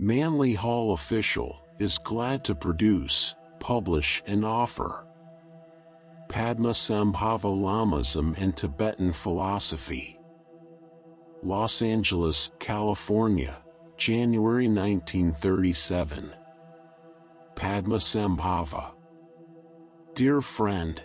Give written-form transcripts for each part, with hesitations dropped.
Manly Hall official, is glad to produce, publish and offer. Padma Sambhava Lamaism and Tibetan Philosophy. Los Angeles, California, January 1937. Padma Sambhava. Dear friend,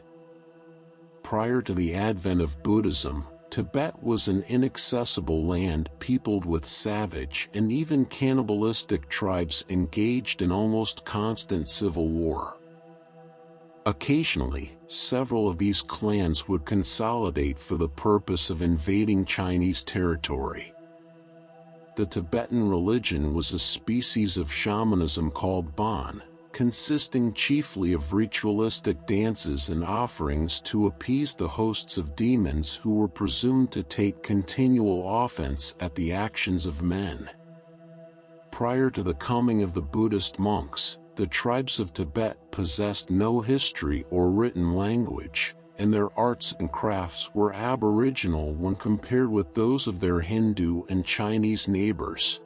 prior to the advent of Buddhism, Tibet was an inaccessible land peopled with savage and even cannibalistic tribes engaged in almost constant civil war. Occasionally, several of these clans would consolidate for the purpose of invading Chinese territory. The Tibetan religion was a species of shamanism called Bon, consisting chiefly of ritualistic dances and offerings to appease the hosts of demons who were presumed to take continual offense at the actions of men. Prior to the coming of the Buddhist monks, the tribes of Tibet possessed no history or written language, and their arts and crafts were aboriginal when compared with those of their Hindu and Chinese neighbors.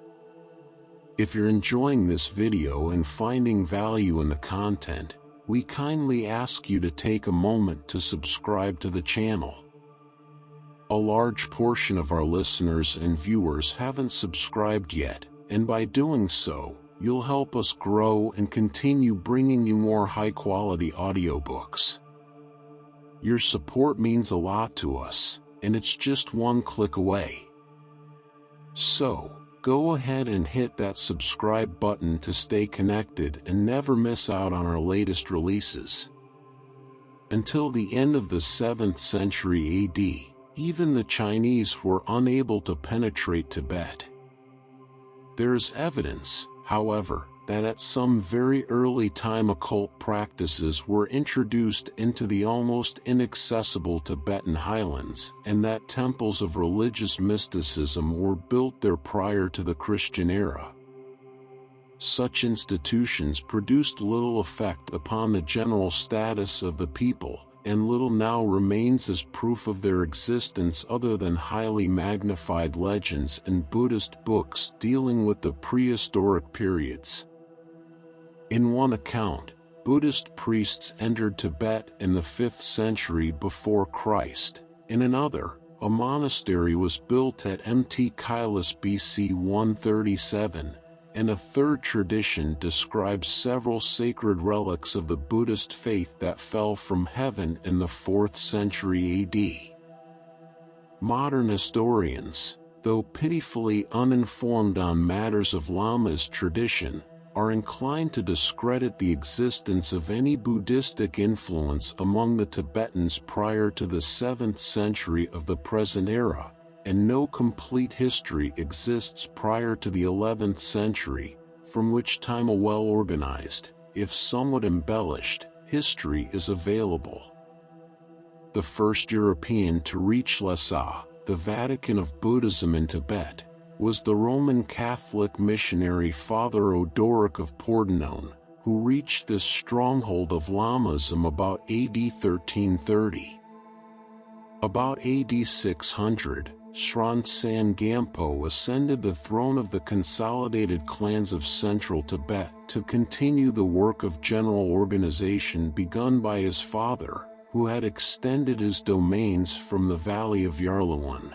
If you're enjoying this video and finding value in the content, we kindly ask you to take a moment to subscribe to the channel. A large portion of our listeners and viewers haven't subscribed yet, and by doing so, you'll help us grow and continue bringing you more high-quality audiobooks. Your support means a lot to us, and it's just one click away. So, go ahead and hit that subscribe button to stay connected and never miss out on our latest releases. Until the end of the 7th century AD, even the Chinese were unable to penetrate Tibet. There is evidence, however, that at some very early time occult practices were introduced into the almost inaccessible Tibetan highlands, and that temples of religious mysticism were built there prior to the Christian era. Such institutions produced little effect upon the general status of the people, and little now remains as proof of their existence other than highly magnified legends and Buddhist books dealing with the prehistoric periods. In one account, Buddhist priests entered Tibet in the 5th century before Christ. In another, a monastery was built at Mt. Kailas BC 137, and a third tradition describes several sacred relics of the Buddhist faith that fell from heaven in the 4th century AD. Modern historians, though pitifully uninformed on matters of Lama's tradition, are inclined to discredit the existence of any Buddhistic influence among the Tibetans prior to the 7th century of the present era, and no complete history exists prior to the 11th century, from which time a well-organized, if somewhat embellished, history is available. The first European to reach Lhasa, the Vatican of Buddhism in Tibet, was the Roman Catholic missionary Father Odoric of Pordenone, who reached this stronghold of Lamaism about AD 1330. About AD 600, Srongtsen Gampo ascended the throne of the consolidated clans of central Tibet to continue the work of general organization begun by his father, who had extended his domains from the valley of Yarluan.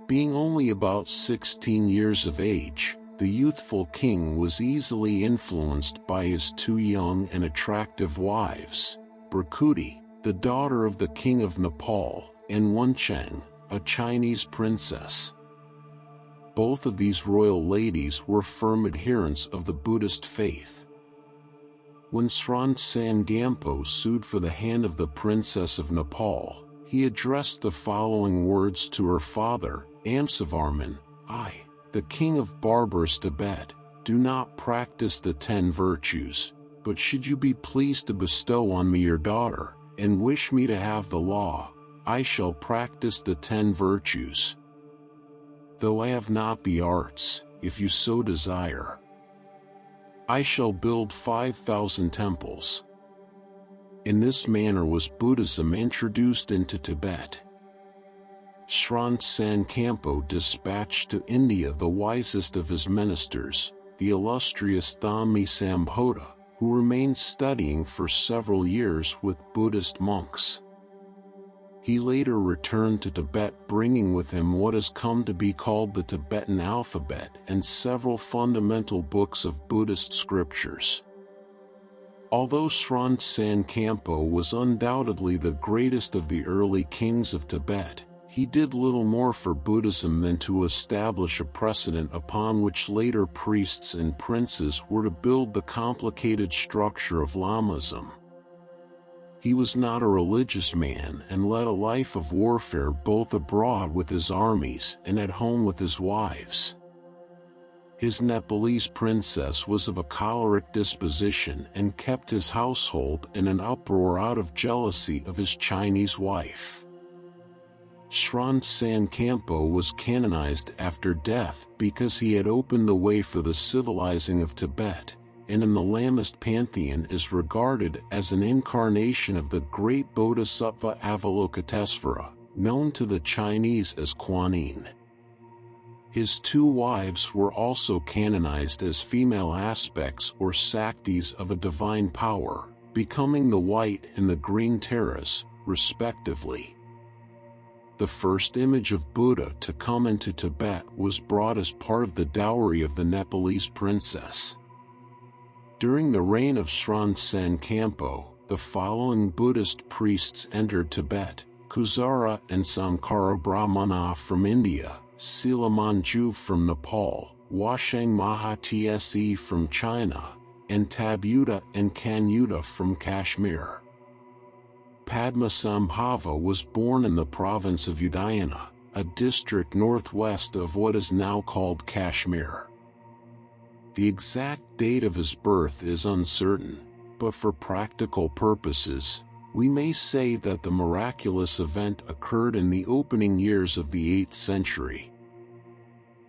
Being only about 16 years of age, the youthful king was easily influenced by his two young and attractive wives, Brakuti, the daughter of the king of Nepal, and Wencheng, a Chinese princess. Both of these royal ladies were firm adherents of the Buddhist faith. When Srongtsen Gampo sued for the hand of the princess of Nepal, he addressed the following words to her father, Amsavarman: I, the king of barbarous Tibet, do not practice the 10 virtues, but should you be pleased to bestow on me your daughter, and wish me to have the law, I shall practice the 10 virtues. Though I have not the arts, if you so desire, I shall build 5,000 temples. In this manner was Buddhism introduced into Tibet. Srongtsen Gampo dispatched to India the wisest of his ministers, the illustrious Padma Sambhava, who remained studying for several years with Buddhist monks. He later returned to Tibet, bringing with him what has come to be called the Tibetan alphabet and several fundamental books of Buddhist scriptures. Although Sron Sankampo was undoubtedly the greatest of the early kings of Tibet, he did little more for Buddhism than to establish a precedent upon which later priests and princes were to build the complicated structure of Lamaism. He was not a religious man and led a life of warfare both abroad with his armies and at home with his wives. His Nepalese princess was of a choleric disposition and kept his household in an uproar out of jealousy of his Chinese wife. Sron Sankampo was canonized after death because he had opened the way for the civilizing of Tibet, and in the Lamist pantheon is regarded as an incarnation of the great Bodhisattva Avalokitesvara, known to the Chinese as Kuan Yin. His two wives were also canonized as female aspects or Saktis of a divine power, becoming the white and the green Taras, respectively. The first image of Buddha to come into Tibet was brought as part of the dowry of the Nepalese princess. During the reign of Sron Sankampo, the following Buddhist priests entered Tibet: Kusara and Sankara Brahmana from India, Sila Manju from Nepal, Washang Mahatse from China, and Tabuta and Kanyuta from Kashmir. Padma Sambhava was born in the province of Udayana, a district northwest of what is now called Kashmir. The exact date of his birth is uncertain, but for practical purposes, we may say that the miraculous event occurred in the opening years of the 8th century.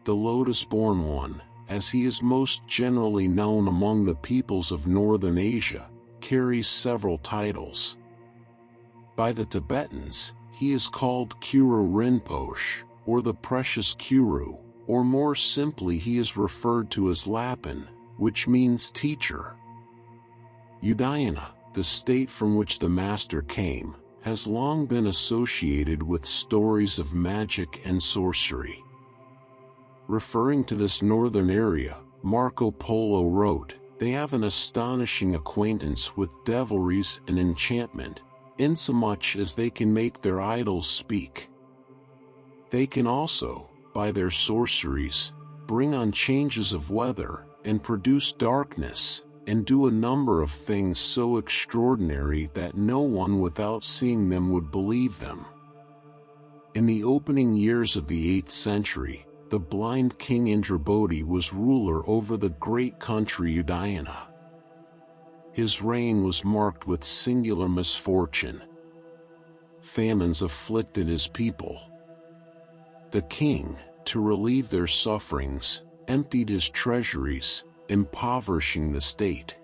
The Lotus-born one, as he is most generally known among the peoples of Northern Asia, carries several titles. By the Tibetans, he is called Kuru Rinpoche, or the Precious Kuru, or more simply he is referred to as Lapin, which means teacher. Udayana, the state from which the master came, has long been associated with stories of magic and sorcery. Referring to this northern area, Marco Polo wrote, "They have an astonishing acquaintance with devilries and enchantment, insomuch as they can make their idols speak. They can also, by their sorceries, bring on changes of weather, and produce darkness, and do a number of things so extraordinary that no one without seeing them would believe them." In the opening years of the 8th century, the blind king Indrabodhi was ruler over the great country Udayana. His reign was marked with singular misfortune. Famines afflicted his people. The king, to relieve their sufferings, emptied his treasuries, impoverishing the state.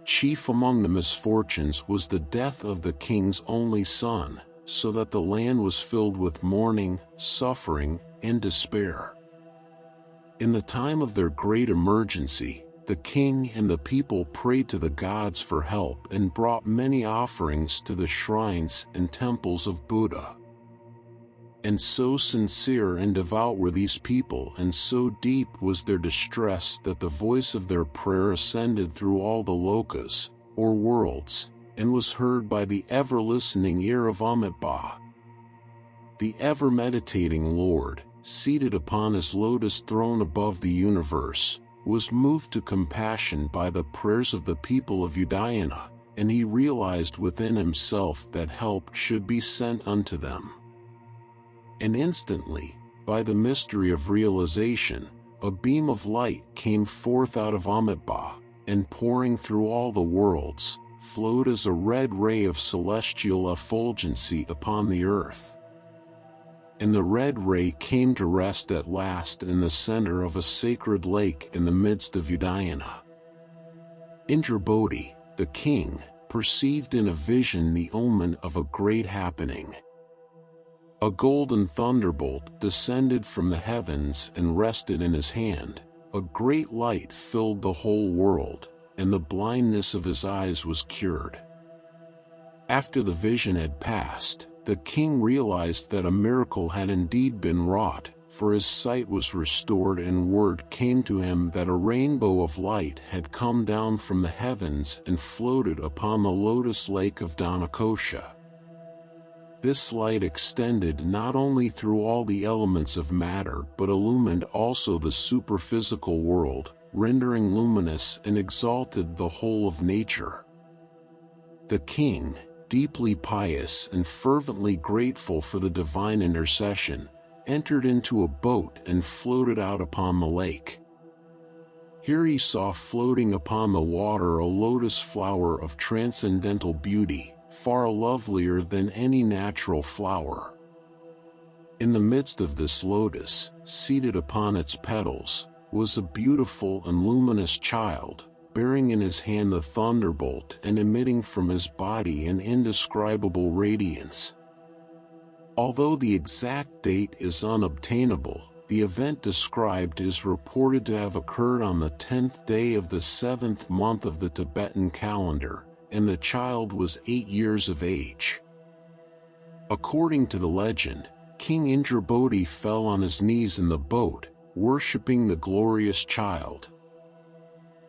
Chief among the misfortunes was the death of the king's only son, so that the land was filled with mourning, suffering, and despair. In the time of their great emergency, the king and the people prayed to the gods for help and brought many offerings to the shrines and temples of Buddha. And so sincere and devout were these people, and so deep was their distress, that the voice of their prayer ascended through all the lokas, or worlds, and was heard by the ever-listening ear of Amitabha. The ever-meditating Lord, seated upon his lotus throne above the universe, was moved to compassion by the prayers of the people of Udayana, and he realized within himself that help should be sent unto them. And instantly, by the mystery of realization, a beam of light came forth out of Amitabha, and pouring through all the worlds, flowed as a red ray of celestial effulgency upon the earth. And the red ray came to rest at last in the center of a sacred lake in the midst of Udayana. Indrabodhi, the king, perceived in a vision the omen of a great happening. A golden thunderbolt descended from the heavens and rested in his hand, a great light filled the whole world, and the blindness of his eyes was cured. After the vision had passed, the king realized that a miracle had indeed been wrought, for his sight was restored, and word came to him that a rainbow of light had come down from the heavens and floated upon the lotus lake of Dhanakosha. This light extended not only through all the elements of matter but illumined also the superphysical world, rendering luminous and exalted the whole of nature. The king, deeply pious and fervently grateful for the divine intercession, entered into a boat and floated out upon the lake. Here he saw floating upon the water a lotus flower of transcendental beauty, far lovelier than any natural flower. In the midst of this lotus, seated upon its petals, was a beautiful and luminous child, bearing in his hand the thunderbolt and emitting from his body an indescribable radiance. Although the exact date is unobtainable, the event described is reported to have occurred on the 10th day of the 7th month of the Tibetan calendar, and the child was 8 years of age. According to the legend, King Indrabodhi fell on his knees in the boat, worshipping the glorious child.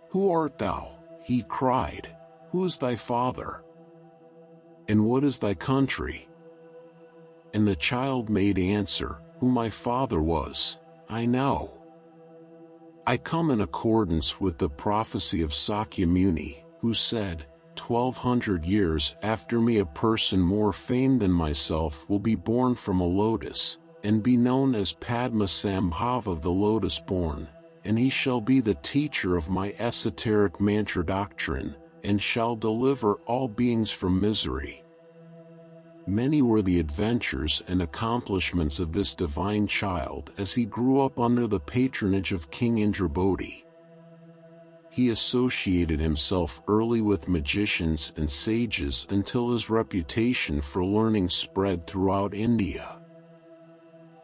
"Who art thou?" he cried. "Who is thy father? And what is thy country?" And the child made answer, "Who my father was, I know. I come in accordance with the prophecy of Sakyamuni, who said, 1200 years after me a person more famed than myself will be born from a lotus, and be known as Padma Sambhava the lotus-born, and he shall be the teacher of my esoteric mantra doctrine, and shall deliver all beings from misery." Many were the adventures and accomplishments of this divine child as he grew up under the patronage of King Indrabodhi. He associated himself early with magicians and sages until his reputation for learning spread throughout India.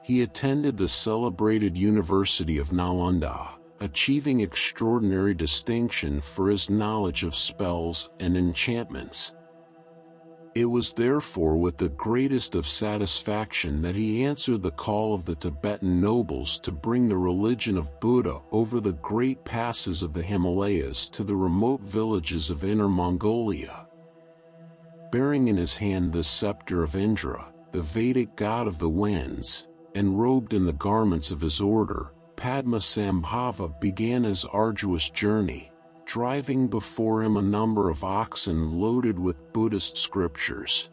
He attended the celebrated University of Nalanda, achieving extraordinary distinction for his knowledge of spells and enchantments. It was therefore with the greatest of satisfaction that he answered the call of the Tibetan nobles to bring the religion of Buddha over the great passes of the Himalayas to the remote villages of Inner Mongolia. Bearing in his hand the scepter of Indra, the Vedic god of the winds, and robed in the garments of his order, Padma Sambhava began his arduous journey, driving before him a number of oxen loaded with Buddhist scriptures.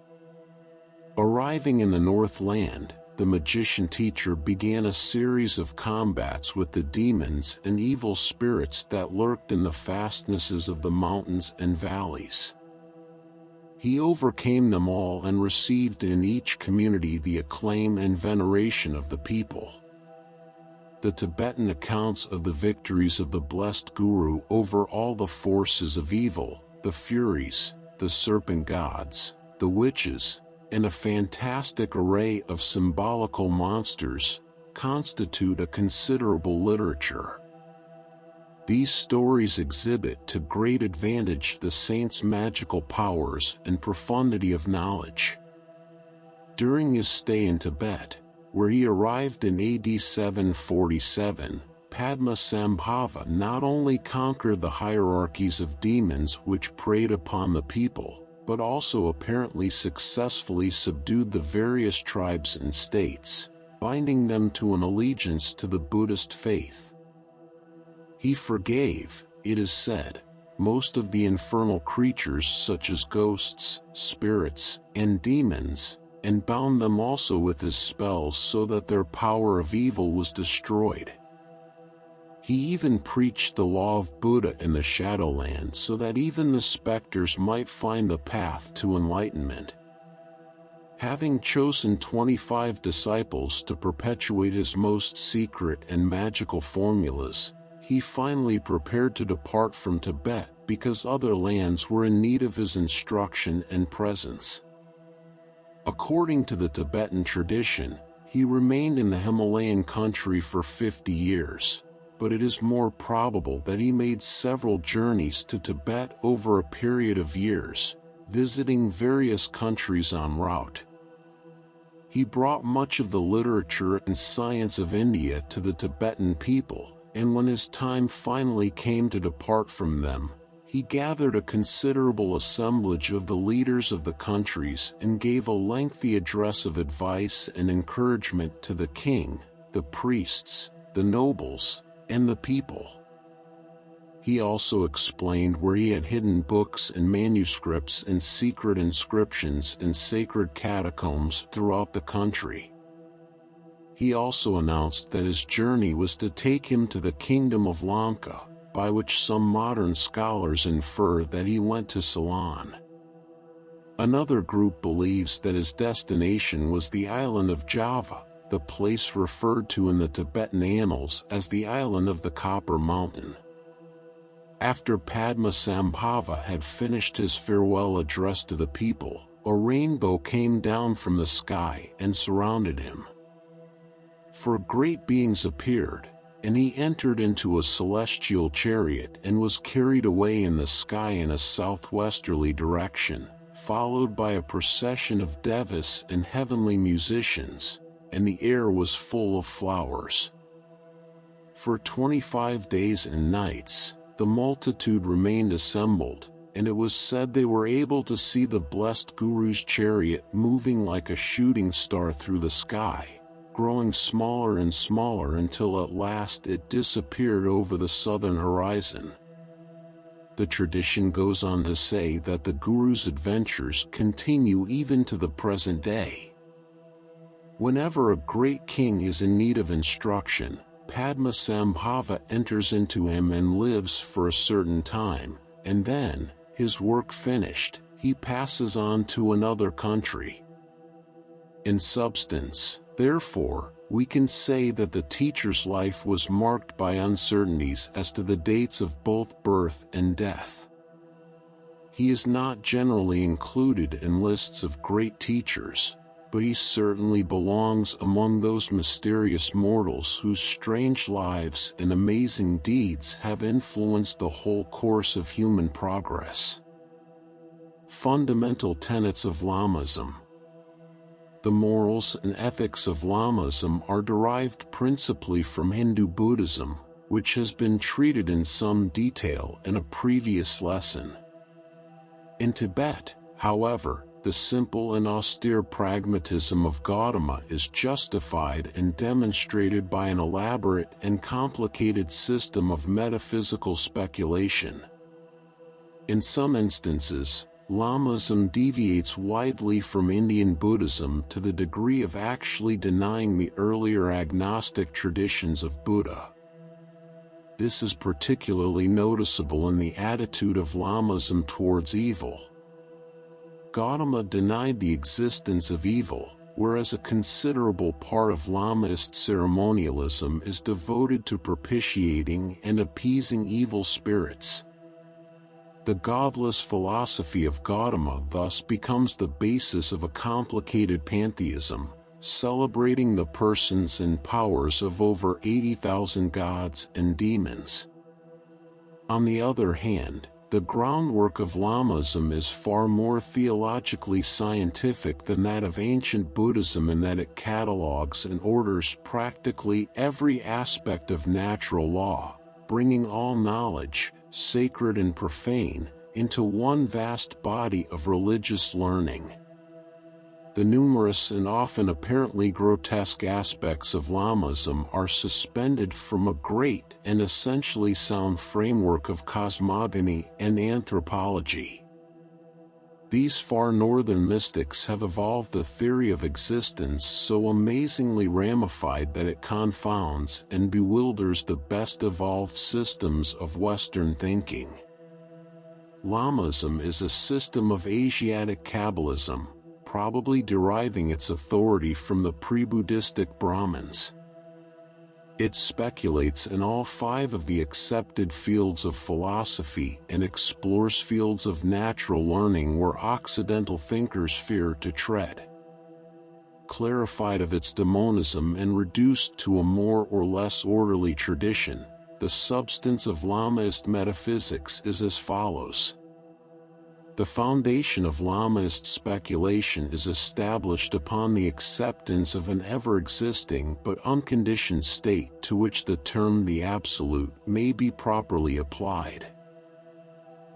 Arriving in the Northland, the magician-teacher began a series of combats with the demons and evil spirits that lurked in the fastnesses of the mountains and valleys. He overcame them all and received in each community the acclaim and veneration of the people. The Tibetan accounts of the victories of the blessed Guru over all the forces of evil, the Furies, the serpent gods, the witches, and a fantastic array of symbolical monsters, constitute a considerable literature. These stories exhibit to great advantage the saint's magical powers and profundity of knowledge. During his stay in Tibet, where he arrived in AD 747, Padma Sambhava not only conquered the hierarchies of demons which preyed upon the people, but also apparently successfully subdued the various tribes and states, binding them to an allegiance to the Buddhist faith. He forgave, it is said, most of the infernal creatures such as ghosts, spirits, and demons, and bound them also with his spells so that their power of evil was destroyed. He even preached the law of Buddha in the Shadowland so that even the specters might find the path to enlightenment. Having chosen 25 disciples to perpetuate his most secret and magical formulas, he finally prepared to depart from Tibet because other lands were in need of his instruction and presence. According to the Tibetan tradition, he remained in the Himalayan country for 50 years, but it is more probable that he made several journeys to Tibet over a period of years, visiting various countries en route. He brought much of the literature and science of India to the Tibetan people, and when his time finally came to depart from them, he gathered a considerable assemblage of the leaders of the countries and gave a lengthy address of advice and encouragement to the king, the priests, the nobles, and the people. He also explained where he had hidden books and manuscripts and secret inscriptions in sacred catacombs throughout the country. He also announced that his journey was to take him to the kingdom of Lanka, by which some modern scholars infer that he went to Ceylon. Another group believes that his destination was the island of Java, the place referred to in the Tibetan annals as the Island of the Copper Mountain. After Padma Sambhava had finished his farewell address to the people, a rainbow came down from the sky and surrounded him. For great beings appeared, and he entered into a celestial chariot and was carried away in the sky in a southwesterly direction, followed by a procession of devas and heavenly musicians, and the air was full of flowers. For 25 days and nights, the multitude remained assembled, and it was said they were able to see the blessed Guru's chariot moving like a shooting star through the sky, growing smaller and smaller until at last it disappeared over the southern horizon. The tradition goes on to say that the Guru's adventures continue even to the present day. Whenever a great king is in need of instruction, Padma Sambhava enters into him and lives for a certain time, and then, his work finished, he passes on to another country. In substance, therefore, we can say that the teacher's life was marked by uncertainties as to the dates of both birth and death. He is not generally included in lists of great teachers, but he certainly belongs among those mysterious mortals whose strange lives and amazing deeds have influenced the whole course of human progress. Fundamental tenets of Lamaism. The morals and ethics of Lamaism are derived principally from Hindu Buddhism, which has been treated in some detail in a previous lesson. In Tibet, however, the simple and austere pragmatism of Gautama is justified and demonstrated by an elaborate and complicated system of metaphysical speculation. In some instances, Lamaism deviates widely from Indian Buddhism to the degree of actually denying the earlier agnostic traditions of Buddha. This is particularly noticeable in the attitude of Lamaism towards evil. Gautama denied the existence of evil, whereas a considerable part of Lamaist ceremonialism is devoted to propitiating and appeasing evil spirits. The godless philosophy of Gautama thus becomes the basis of a complicated pantheism, celebrating the persons and powers of over 80,000 gods and demons. On the other hand, the groundwork of Lamaism is far more theologically scientific than that of ancient Buddhism in that it catalogues and orders practically every aspect of natural law, bringing all knowledge, sacred and profane, into one vast body of religious learning. The numerous and often apparently grotesque aspects of Lamaism are suspended from a great and essentially sound framework of cosmogony and anthropology. These far northern mystics have evolved a theory of existence so amazingly ramified that it confounds and bewilders the best evolved systems of Western thinking. Lamaism is a system of Asiatic Kabbalism, probably deriving its authority from the pre-Buddhistic Brahmins. It speculates in all 5 of the accepted fields of philosophy and explores fields of natural learning where Occidental thinkers fear to tread. Clarified of its demonism and reduced to a more or less orderly tradition, the substance of Lamaist metaphysics is as follows. The foundation of Lamaist speculation is established upon the acceptance of an ever-existing but unconditioned state to which the term the Absolute may be properly applied.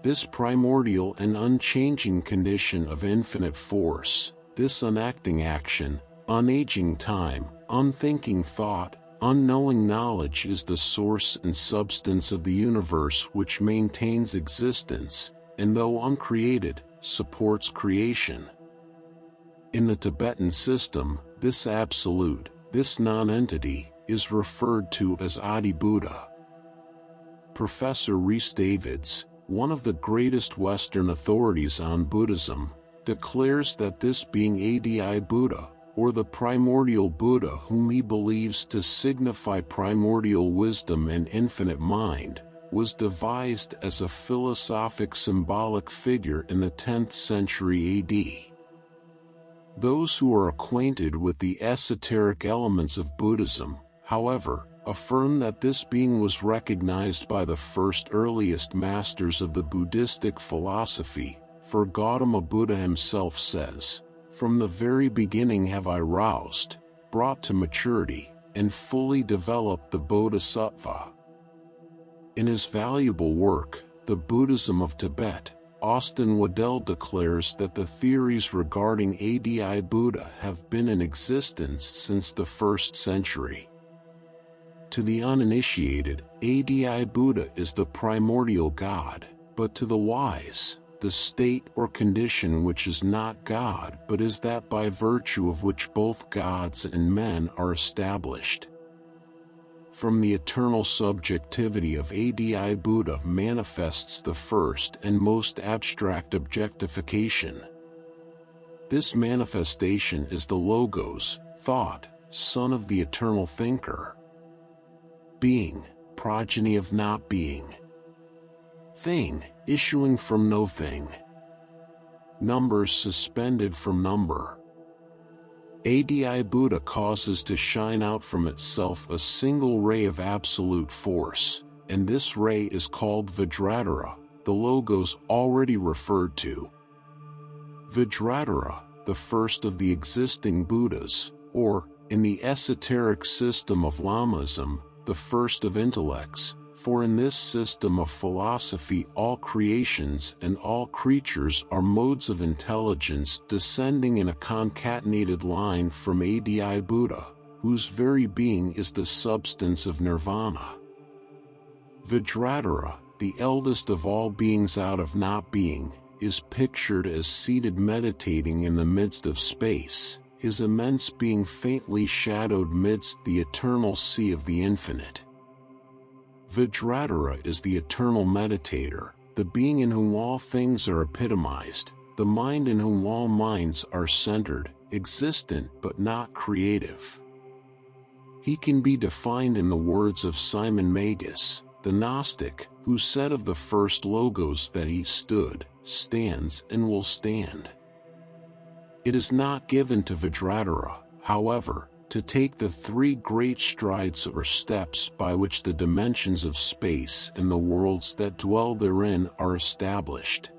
This primordial and unchanging condition of infinite force, this unacting action, unaging time, unthinking thought, unknowing knowledge is the source and substance of the universe which maintains existence, and though uncreated, supports creation. In the Tibetan system, this absolute, this non-entity, is referred to as Adi Buddha. Professor Rhys Davids, one of the greatest Western authorities on Buddhism, declares that this being Adi Buddha, or the primordial Buddha whom he believes to signify primordial wisdom and infinite mind, was devised as a philosophic symbolic figure in the 10th century AD. Those who are acquainted with the esoteric elements of Buddhism, however, affirm that this being was recognized by the first earliest masters of the Buddhistic philosophy, for Gautama Buddha himself says, "From the very beginning have I roused, brought to maturity, and fully developed the Bodhisattva." In his valuable work, The Buddhism of Tibet, Austin Waddell declares that the theories regarding Adi Buddha have been in existence since the 1st century. To the uninitiated, Adi Buddha is the primordial God, but to the wise, the state or condition which is not God but is that by virtue of which both gods and men are established. From the eternal subjectivity of Adi Buddha manifests the first and most abstract objectification. This manifestation is the Logos, thought, son of the eternal thinker. Being, progeny of not being. Thing, issuing from no thing. Numbers suspended from number. Adi Buddha causes to shine out from itself a single ray of absolute force, and this ray is called Vajradhara, the Logos already referred to. Vajradhara, the first of the existing Buddhas, or, in the esoteric system of Lamaism, the first of intellects, for in this system of philosophy all creations and all creatures are modes of intelligence descending in a concatenated line from Adi Buddha, whose very being is the substance of nirvana. Vajradhara, the eldest of all beings out of not being, is pictured as seated meditating in the midst of space, his immense being faintly shadowed midst the eternal sea of the infinite. Vajradhara is the eternal meditator, the being in whom all things are epitomized, the mind in whom all minds are centered, existent but not creative. He can be defined in the words of Simon Magus, the Gnostic, who said of the first Logos that he stood, stands and will stand. It is not given to Vajradhara, however, to take the 3 great strides or steps by which the dimensions of space and the worlds that dwell therein are established.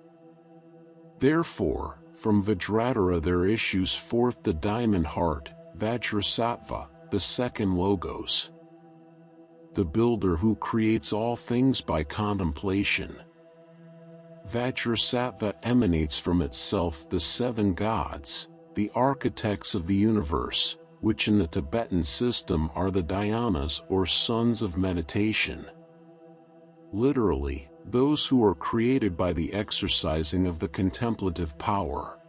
Therefore, from Vajradhara there issues forth the diamond heart, Vajrasattva, the second Logos. The builder who creates all things by contemplation. Vajrasattva emanates from itself the 7 gods, the architects of the universe, which in the Tibetan system are the dhyanas or sons of meditation. Literally, those who are created by the exercising of the contemplative power.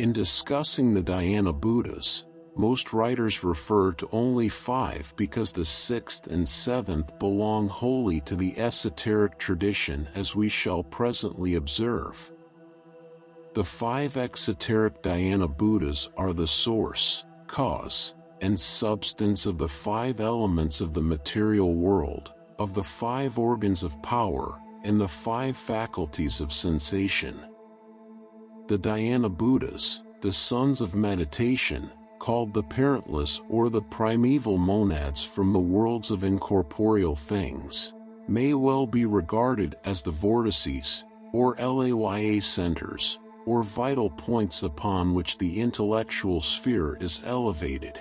In discussing the dhyana Buddhas, most writers refer to only 5 because the 6th and 7th belong wholly to the esoteric tradition, as we shall presently observe. The 5 exoteric dhyana Buddhas are the source, cause, and substance of the 5 elements of the material world, of the 5 organs of power, and the 5 faculties of sensation. The dhyana Buddhas, the sons of meditation, called the parentless or the primeval monads from the worlds of incorporeal things, may well be regarded as the vortices, or laya centers, or vital points upon which the intellectual sphere is elevated.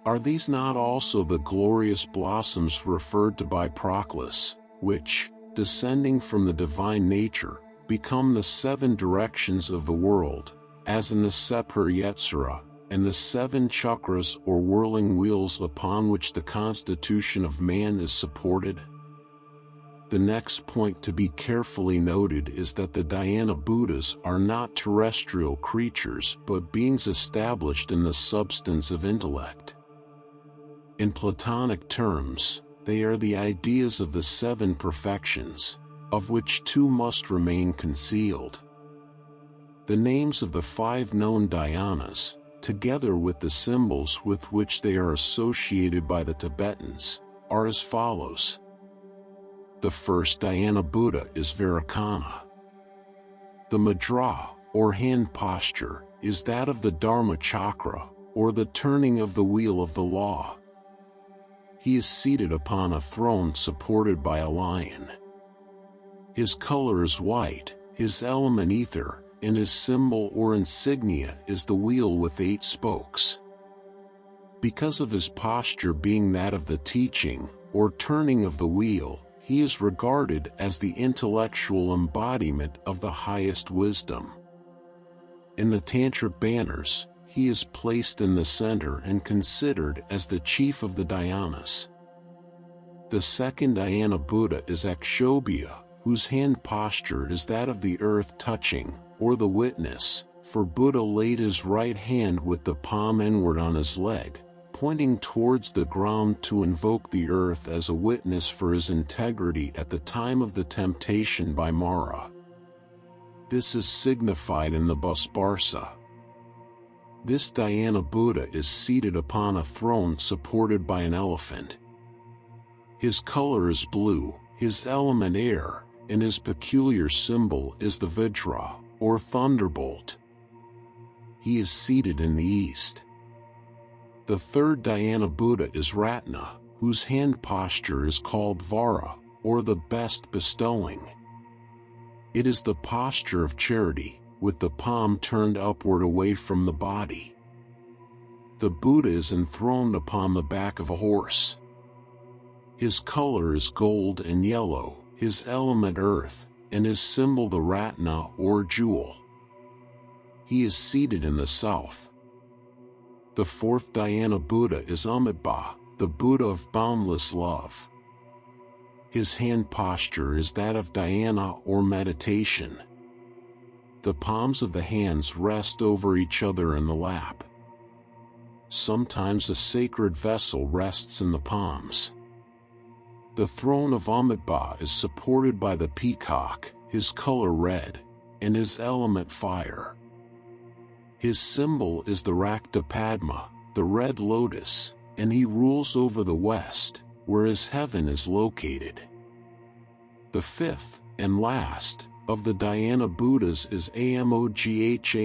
Are these not also the glorious blossoms referred to by Proclus, which, descending from the divine nature, become the 7 directions of the world, as in the Sepher Yetzirah, and the 7 chakras or whirling wheels upon which the constitution of man is supported? The next point to be carefully noted is that the Dhyana Buddhas are not terrestrial creatures but beings established in the substance of intellect. In Platonic terms, they are the ideas of the 7 perfections, of which 2 must remain concealed. The names of the 5 known dhyanas, together with the symbols with which they are associated by the Tibetans, are as follows. The first Dhyana Buddha is Vairocana. The mudra, or hand posture, is that of the Dharma chakra, or the turning of the wheel of the law. He is seated upon a throne supported by a lion. His color is white, his element ether, and his symbol or insignia is the wheel with 8 spokes. Because of his posture being that of the teaching, or turning of the wheel, he is regarded as the intellectual embodiment of the highest wisdom. In the Tantric banners, he is placed in the center and considered as the chief of the dhyanas. The second Dhyana Buddha is Akshobhya, whose hand posture is that of the earth touching, or the witness, for Buddha laid his right hand with the palm inward on his leg, pointing towards the ground to invoke the earth as a witness for his integrity at the time of the temptation by Mara. This is signified in the Bhasparsa. This Dhyana Buddha is seated upon a throne supported by an elephant. His color is blue, his element air, and his peculiar symbol is the Vajra, or thunderbolt. He is seated in the east. The third Dhyana Buddha is Ratna, whose hand posture is called Vara, or the best bestowing. It is the posture of charity, with the palm turned upward away from the body. The Buddha is enthroned upon the back of a horse. His color is gold and yellow, his element earth, and his symbol the Ratna or jewel. He is seated in the south. The fourth Dhyana Buddha is Amitabha, the Buddha of boundless love. His hand posture is that of dhyana or meditation. The palms of the hands rest over each other in the lap. Sometimes a sacred vessel rests in the palms. The throne of Amitabha is supported by the peacock, his color red, and his element fire. His symbol is the Rakta Padma, the red lotus, and he rules over the west, where his heaven is located. The fifth, and last, of the Dhyana Buddhas is Amoghasiddha,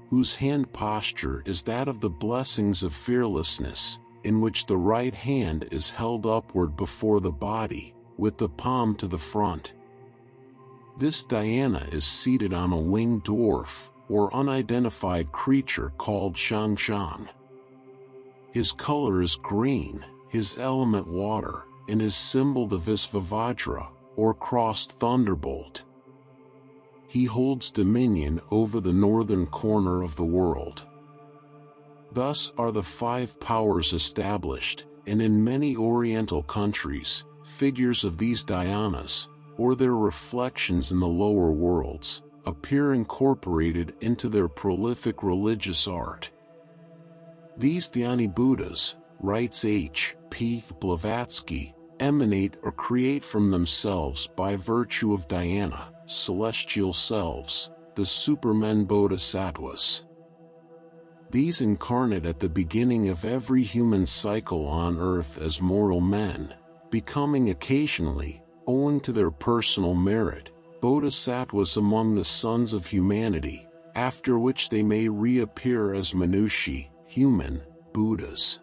whose hand posture is that of the blessings of fearlessness, in which the right hand is held upward before the body, with the palm to the front. This dhyana is seated on a winged dwarf, or unidentified creature called Shangshan. His color is green, his element water, and his symbol the Visvavajra, or crossed thunderbolt. He holds dominion over the northern corner of the world. Thus are the 5 powers established, and in many Oriental countries, figures of these dhyanas, or their reflections in the lower worlds, appear incorporated into their prolific religious art. These Dhyani Buddhas, writes H. P. Blavatsky, emanate or create from themselves by virtue of dhyana, celestial selves, the supermen bodhisattvas. These incarnate at the beginning of every human cycle on earth as mortal men, becoming occasionally, owing to their personal merit, bodhisattvas among the sons of humanity, after which they may reappear as Manushi, human, Buddhas.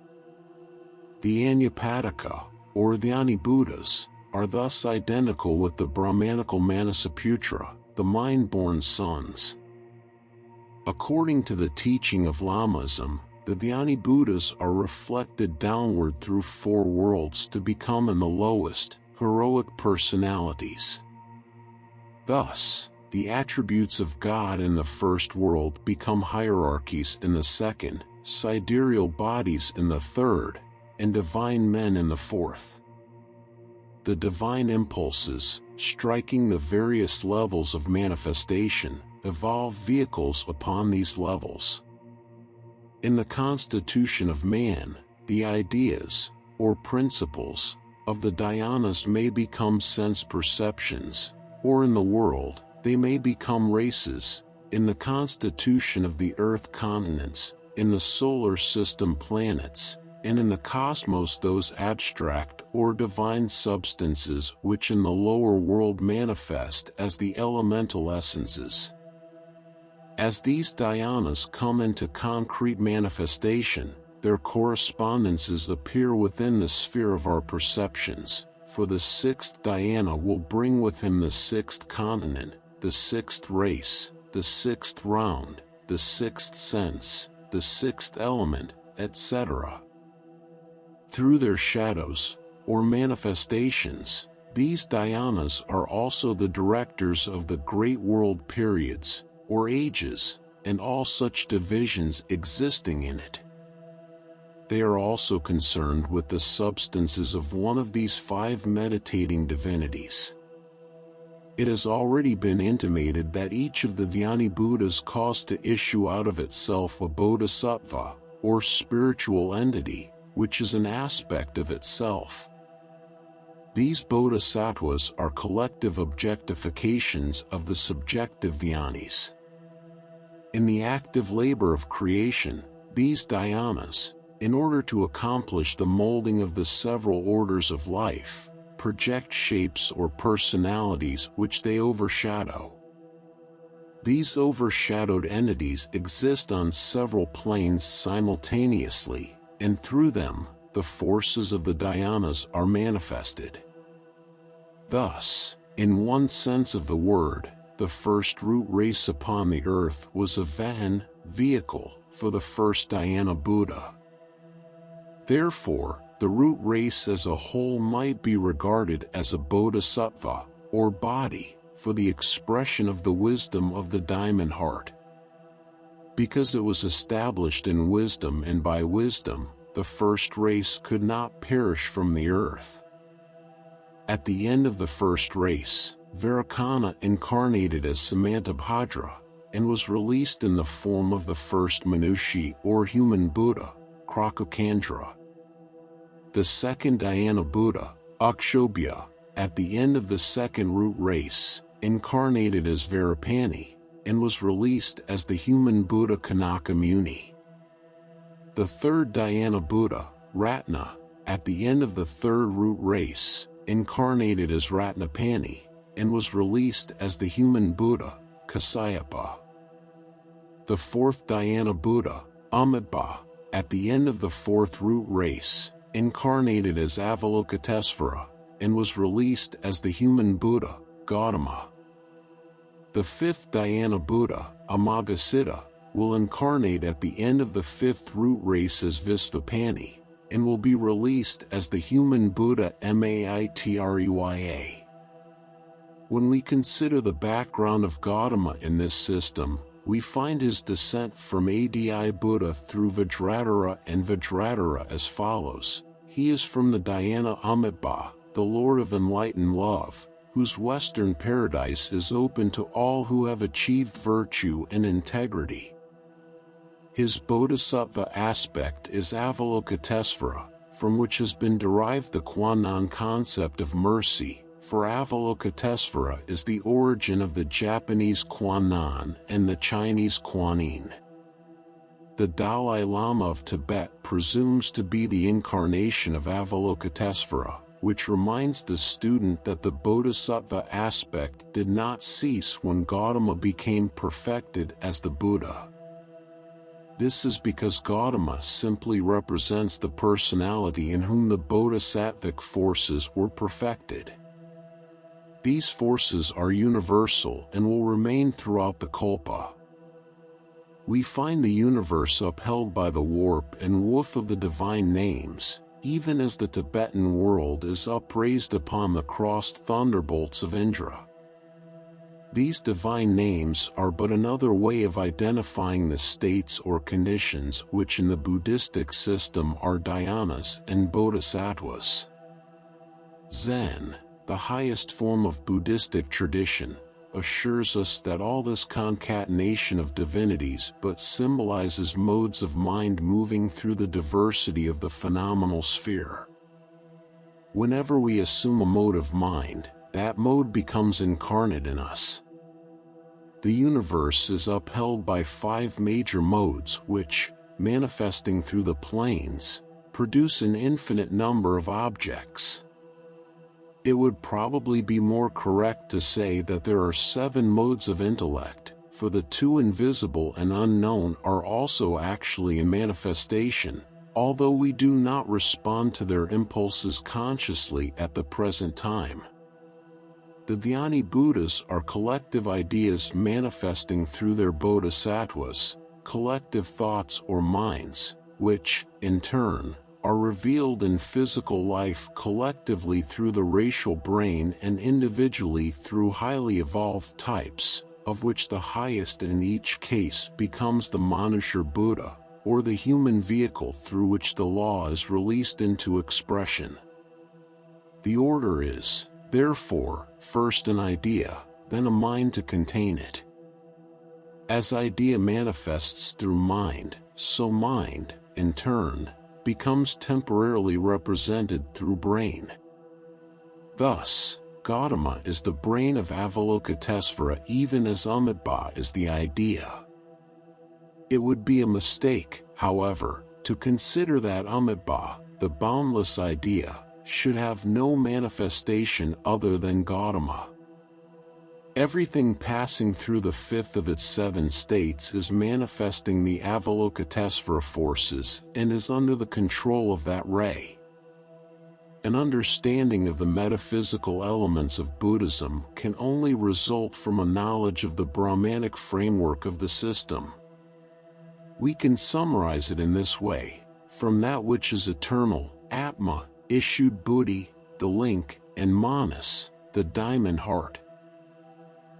The Anapadika, or Dhyani Buddhas, are thus identical with the Brahmanical Manasaputra, the mind-born sons. According to the teaching of Lamaism, the Dhyani Buddhas are reflected downward through 4 worlds to become in the lowest, heroic personalities. Thus, the attributes of God in the first world become hierarchies in the second, sidereal bodies in the third, and divine men in the fourth. The divine impulses, striking the various levels of manifestation, evolve vehicles upon these levels. In the constitution of man, the ideas, or principles, of the dhyanas may become sense perceptions, or in the world, they may become races, in the constitution of the earth continents, in the solar system planets, and in the cosmos those abstract or divine substances which in the lower world manifest as the elemental essences. As these dhyanas come into concrete manifestation, their correspondences appear within the sphere of our perceptions, for the 6th dhyana will bring with him the 6th continent, the 6th race, the 6th round, the 6th sense, the 6th element, etc. Through their shadows, or manifestations, these dhyanas are also the directors of the great world periods, or ages, and all such divisions existing in it. They are also concerned with the substances of one of these 5 meditating divinities. It has already been intimated that each of the Dhyani Buddhas caused to issue out of itself a bodhisattva, or spiritual entity, which is an aspect of itself. These bodhisattvas are collective objectifications of the subjective dhyanis. In the active labor of creation, these dhyanas, in order to accomplish the molding of the several orders of life, project shapes or personalities which they overshadow. These overshadowed entities exist on several planes simultaneously, and through them, the forces of the dhyanas are manifested. Thus, in one sense of the word, the first root race upon the earth was a Vahan, vehicle, for the first dhyana Buddha. Therefore, the root race as a whole might be regarded as a bodhisattva, or body, for the expression of the wisdom of the diamond heart. Because it was established in wisdom and by wisdom, the first race could not perish from the earth. At the end of the first race, Vairocana incarnated as Samantabhadra, and was released in the form of the first Manushi or human Buddha, Krakokandra. The second dhyana Buddha, Akshobhya, at the end of the second root race, incarnated as Vairapani, and was released as the human Buddha Kanaka Muni. The third dhyana Buddha, Ratna, at the end of the third root race, incarnated as Ratnapani, and was released as the human Buddha, Kasyapa. The fourth dhyana Buddha, Amitabha, at the end of the fourth root race, incarnated as Avalokitesvara, and was released as the human Buddha, Gautama. The fifth dhyana Buddha, Amagasiddha, will incarnate at the end of the fifth root race as Visvapani, and will be released as the human Buddha Maitreya. When we consider the background of Gautama in this system, we find his descent from Adi Buddha through Vajradhara and Vajradhara as follows. He is from the dhyana Amitabha, the Lord of enlightened love, whose western paradise is open to all who have achieved virtue and integrity. His bodhisattva aspect is Avalokitesvara, from which has been derived the Kwanan concept of mercy, for Avalokitesvara is the origin of the Japanese Kwanan and the Chinese Kuan-Yin. The Dalai Lama of Tibet presumes to be the incarnation of Avalokitesvara, which reminds the student that the bodhisattva aspect did not cease when Gautama became perfected as the Buddha. This is because Gautama simply represents the personality in whom the bodhisattvic forces were perfected. These forces are universal and will remain throughout the kalpa. We find the universe upheld by the warp and woof of the divine names, even as the Tibetan world is upraised upon the crossed thunderbolts of Indra. These divine names are but another way of identifying the states or conditions which in the Buddhistic system are dhyanas and bodhisattvas. Zen, the highest form of Buddhistic tradition, assures us that all this concatenation of divinities but symbolizes modes of mind moving through the diversity of the phenomenal sphere. Whenever we assume a mode of mind, that mode becomes incarnate in us. The universe is upheld by 5 major modes which, manifesting through the planes, produce an infinite number of objects. It would probably be more correct to say that there are 7 modes of intellect, for the 2 invisible and unknown are also actually a manifestation, although we do not respond to their impulses consciously at the present time. The Dhyani Buddhas are collective ideas manifesting through their bodhisattvas, collective thoughts or minds, which, in turn, are revealed in physical life collectively through the racial brain and individually through highly evolved types, of which the highest in each case becomes the Manusha Buddha, or the human vehicle through which the law is released into expression. The order is, therefore, first an idea, then a mind to contain it. As idea manifests through mind, so mind, in turn, becomes temporarily represented through brain. Thus, Gautama is the brain of Avalokitesvara even as Amitabha is the idea. It would be a mistake, however, to consider that Amitabha, the boundless idea, should have no manifestation other than Gautama. Everything passing through the 5th of its 7 states is manifesting the Avalokitesvara forces and is under the control of that ray. An understanding of the metaphysical elements of Buddhism can only result from a knowledge of the Brahmanic framework of the system. We can summarize it in this way: from that which is eternal, Atma, issued Buddhi, the link, and Manas, the diamond heart.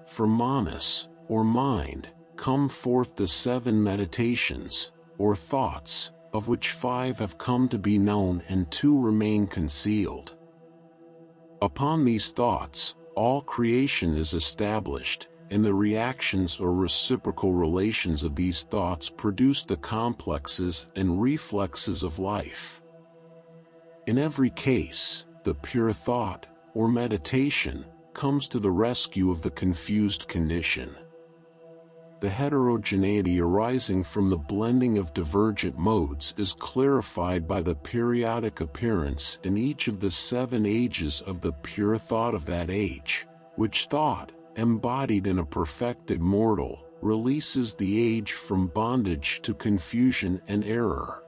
From Manas, or mind, come forth the 7 meditations, or thoughts, of which 5 have come to be known and 2 remain concealed. Upon these thoughts, all creation is established, and the reactions or reciprocal relations of these thoughts produce the complexes and reflexes of life. In every case, the pure thought, or meditation, comes to the rescue of the confused condition. The heterogeneity arising from the blending of divergent modes is clarified by the periodic appearance in each of the 7 ages of the pure thought of that age, which thought, embodied in a perfected mortal, releases the age from bondage to confusion and error.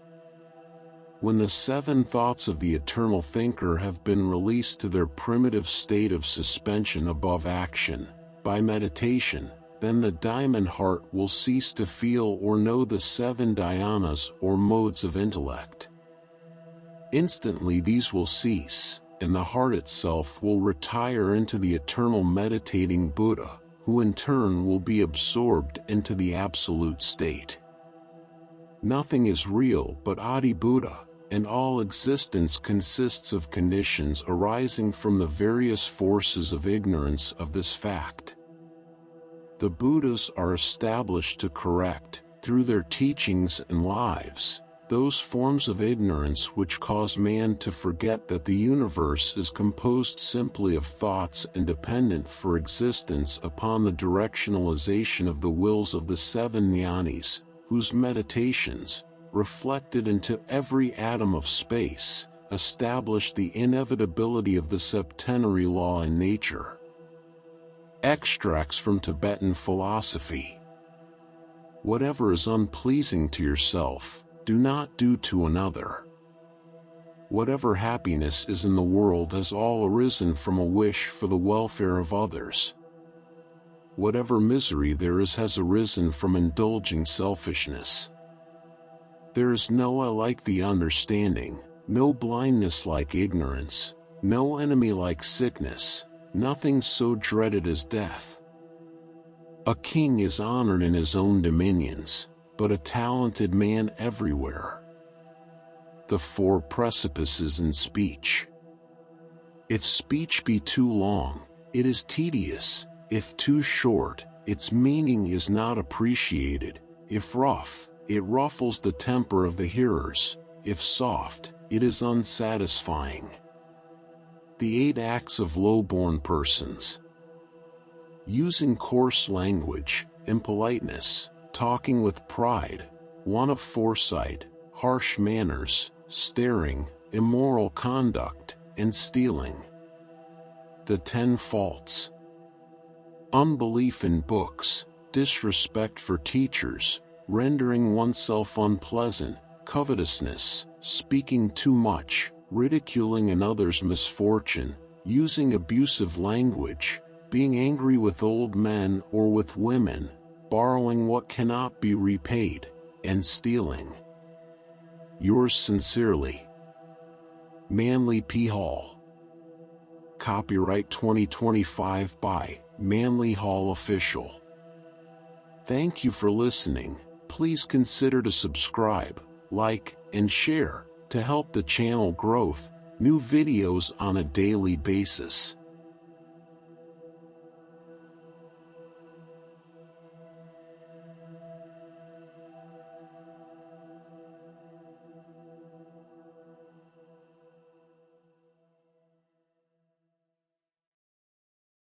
When the 7 thoughts of the eternal thinker have been released to their primitive state of suspension above action, by meditation, then the diamond heart will cease to feel or know the 7 dhyanas or modes of intellect. Instantly these will cease, and the heart itself will retire into the eternal meditating Buddha, who in turn will be absorbed into the absolute state. Nothing is real but Adi Buddha, and all existence consists of conditions arising from the various forces of ignorance of this fact. The Buddhas are established to correct, through their teachings and lives, those forms of ignorance which cause man to forget that the universe is composed simply of thoughts and dependent for existence upon the directionalization of the wills of the 7 jnanis, whose meditations, reflected into every atom of space, established the inevitability of the septenary law in nature. Extracts from Tibetan philosophy. Whatever is unpleasing to yourself, do not do to another. Whatever happiness is in the world has all arisen from a wish for the welfare of others. Whatever misery there is has arisen from indulging selfishness. There is no I like the understanding, no blindness like ignorance, no enemy like sickness, nothing so dreaded as death. A king is honored in his own dominions, but a talented man everywhere. The four precipices in speech. If speech be too long, it is tedious; if too short, its meaning is not appreciated; if rough, it ruffles the temper of the hearers; if soft, it is unsatisfying. The 8 acts of low-born persons. Using coarse language, impoliteness, talking with pride, want of foresight, harsh manners, staring, immoral conduct, and stealing. The 10 faults. Unbelief in books, disrespect for teachers, rendering oneself unpleasant, covetousness, speaking too much, ridiculing another's misfortune, using abusive language, being angry with old men or with women, borrowing what cannot be repaid, and stealing. Yours sincerely, Manly P. Hall. Copyright 2025 by Manly Hall Official. Thank you for listening. Please consider to subscribe, like, and share to help the channel growth, new videos on a daily basis.